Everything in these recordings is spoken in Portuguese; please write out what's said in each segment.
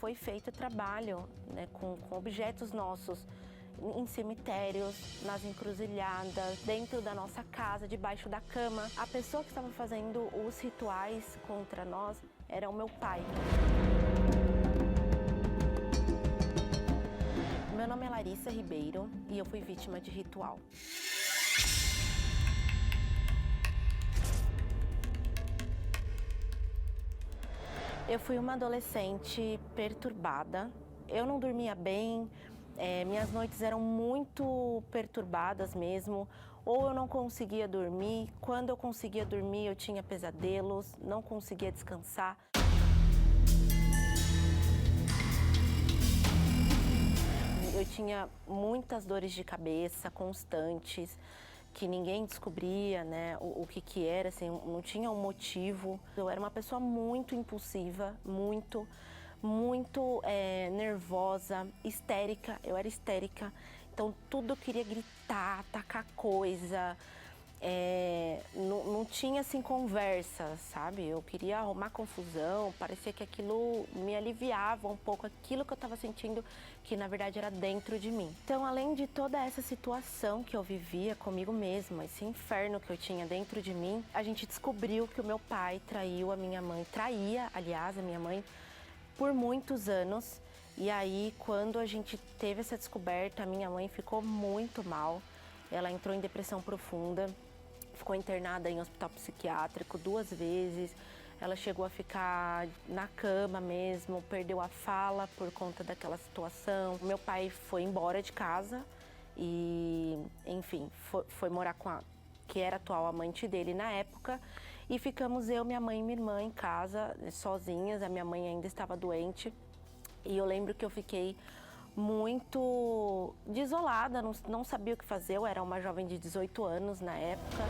foi feito trabalho, né, com objetos nossos em cemitérios, nas encruzilhadas, dentro da nossa casa, debaixo da cama. A pessoa que estava fazendo os rituais contra nós era o meu pai. Meu nome é Larissa Ribeiro e eu fui vítima de ritual. Eu fui uma adolescente perturbada, eu não dormia bem, minhas noites eram muito perturbadas mesmo, ou eu não conseguia dormir, quando eu conseguia dormir eu tinha pesadelos, não conseguia descansar. Eu tinha muitas dores de cabeça constantes, que ninguém descobria, né, o que era, assim, não tinha um motivo. Eu era uma pessoa muito impulsiva, muito nervosa, histérica. Eu era histérica, então tudo eu queria gritar, atacar coisa. Não tinha, assim, conversa, sabe? Eu queria arrumar confusão, parecia que aquilo me aliviava um pouco, aquilo que eu estava sentindo, que na verdade era dentro de mim. Então, além de toda essa situação que eu vivia comigo mesma, esse inferno que eu tinha dentro de mim, a gente descobriu que o meu pai traiu a minha mãe, traía, aliás, a minha mãe, por muitos anos. E aí, quando a gente teve essa descoberta, a minha mãe ficou muito mal, ela entrou em depressão profunda. Ficou internada em hospital psiquiátrico 2 vezes, ela chegou a ficar na cama mesmo, perdeu a fala por conta daquela situação. Meu pai foi embora de casa e, enfim, foi morar com a que era a atual amante dele na época, e ficamos eu, minha mãe e minha irmã em casa, sozinhas. A minha mãe ainda estava doente e eu lembro que eu fiquei muito desolada, não sabia o que fazer. Eu era uma jovem de 18 anos na época.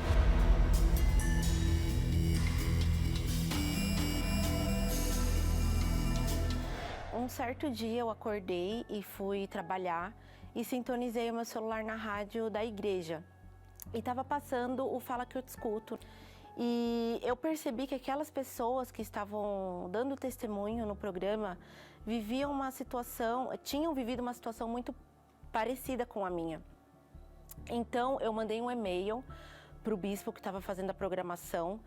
Um certo dia eu acordei e fui trabalhar e sintonizei o meu celular na rádio da igreja. E estava passando o Fala Que Eu Te Escuto. E eu percebi que aquelas pessoas que estavam dando testemunho no programa tinham vivido uma situação muito parecida com a minha. Então eu mandei um e-mail para o bispo que estava fazendo a programação,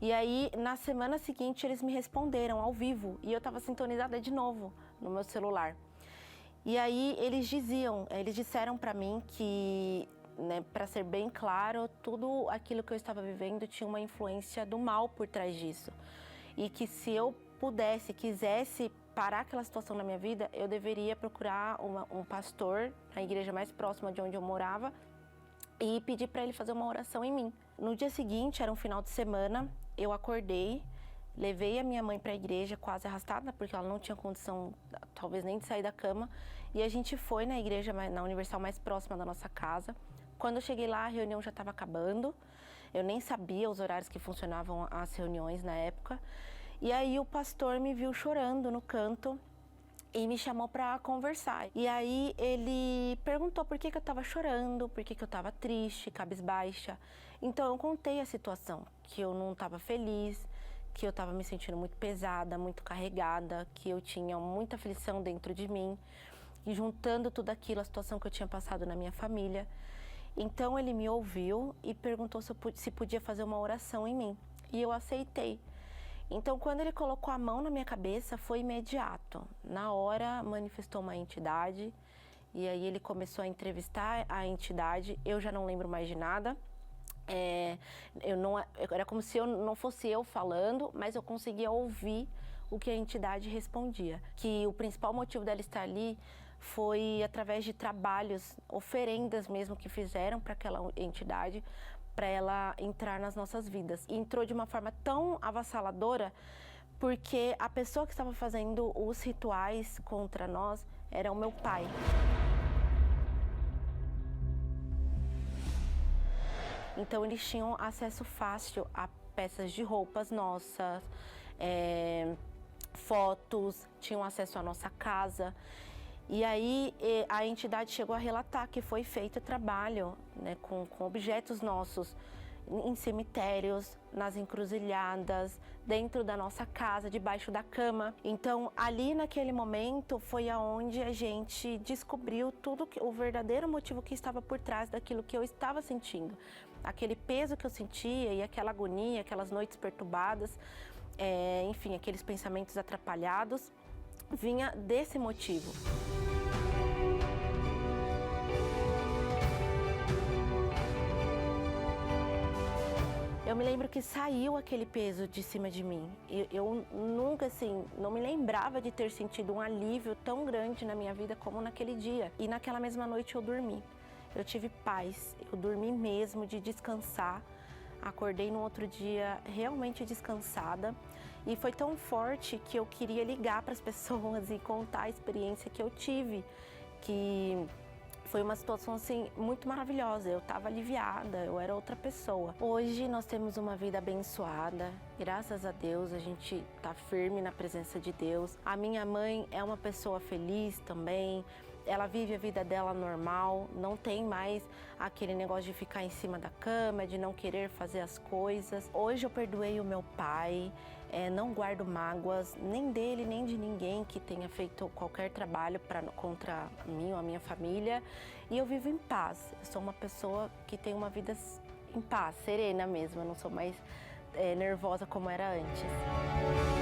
e aí na semana seguinte eles me responderam ao vivo e eu estava sintonizada de novo no meu celular. E aí eles disseram para mim que, né, para ser bem claro, tudo aquilo que eu estava vivendo tinha uma influência do mal por trás disso. E que se eu quisesse parar aquela situação na minha vida, eu deveria procurar um pastor na igreja mais próxima de onde eu morava e pedir para ele fazer uma oração em mim. No dia seguinte, era um final de semana, eu acordei, levei a minha mãe para a igreja quase arrastada, porque ela não tinha condição, talvez nem de sair da cama, e a gente foi na igreja, na Universal mais próxima da nossa casa. Quando eu cheguei lá, a reunião já estava acabando, eu nem sabia os horários que funcionavam as reuniões na época, e aí o pastor me viu chorando no canto e me chamou para conversar. E aí ele perguntou por que eu estava chorando, por que eu estava triste, cabisbaixa. Então eu contei a situação, que eu não estava feliz, que eu estava me sentindo muito pesada, muito carregada, que eu tinha muita aflição dentro de mim, e juntando tudo aquilo, a situação que eu tinha passado na minha família. Então ele me ouviu e perguntou se podia fazer uma oração em mim, e eu aceitei. Então, quando ele colocou a mão na minha cabeça, foi imediato. Na hora, manifestou uma entidade, e aí ele começou a entrevistar a entidade. Eu já não lembro mais de nada. Era como se não fosse eu falando, mas eu conseguia ouvir o que a entidade respondia. Que o principal motivo dela estar ali foi através de trabalhos, oferendas mesmo que fizeram para aquela entidade, para ela entrar nas nossas vidas. E entrou de uma forma tão avassaladora, porque a pessoa que estava fazendo os rituais contra nós era o meu pai. Então eles tinham acesso fácil a peças de roupas nossas, fotos, tinham acesso à nossa casa. E aí a entidade chegou a relatar que foi feito trabalho, né, com objetos nossos em cemitérios, nas encruzilhadas, dentro da nossa casa, debaixo da cama. Então, ali naquele momento foi aonde a gente descobriu o verdadeiro motivo que estava por trás daquilo que eu estava sentindo. Aquele peso que eu sentia e aquela agonia, aquelas noites perturbadas, enfim, aqueles pensamentos atrapalhados, vinha desse motivo. Eu me lembro que saiu aquele peso de cima de mim. Eu nunca, assim, não me lembrava de ter sentido um alívio tão grande na minha vida como naquele dia. E naquela mesma noite eu dormi. Eu tive paz, eu dormi mesmo, de descansar. Acordei no outro dia realmente descansada. E foi tão forte que eu queria ligar para as pessoas e contar a experiência que eu tive, que foi uma situação assim muito maravilhosa. Eu estava aliviada, eu era outra pessoa. Hoje nós temos uma vida abençoada, graças a Deus, a gente está firme na presença de Deus. A minha mãe é uma pessoa feliz também. Ela vive a vida dela normal, não tem mais aquele negócio de ficar em cima da cama, de não querer fazer as coisas. Hoje eu perdoei o meu pai, não guardo mágoas, nem dele, nem de ninguém que tenha feito qualquer trabalho contra mim ou a minha família. E eu vivo em paz. Eu sou uma pessoa que tem uma vida em paz, serena mesmo. Eu não sou mais nervosa como era antes.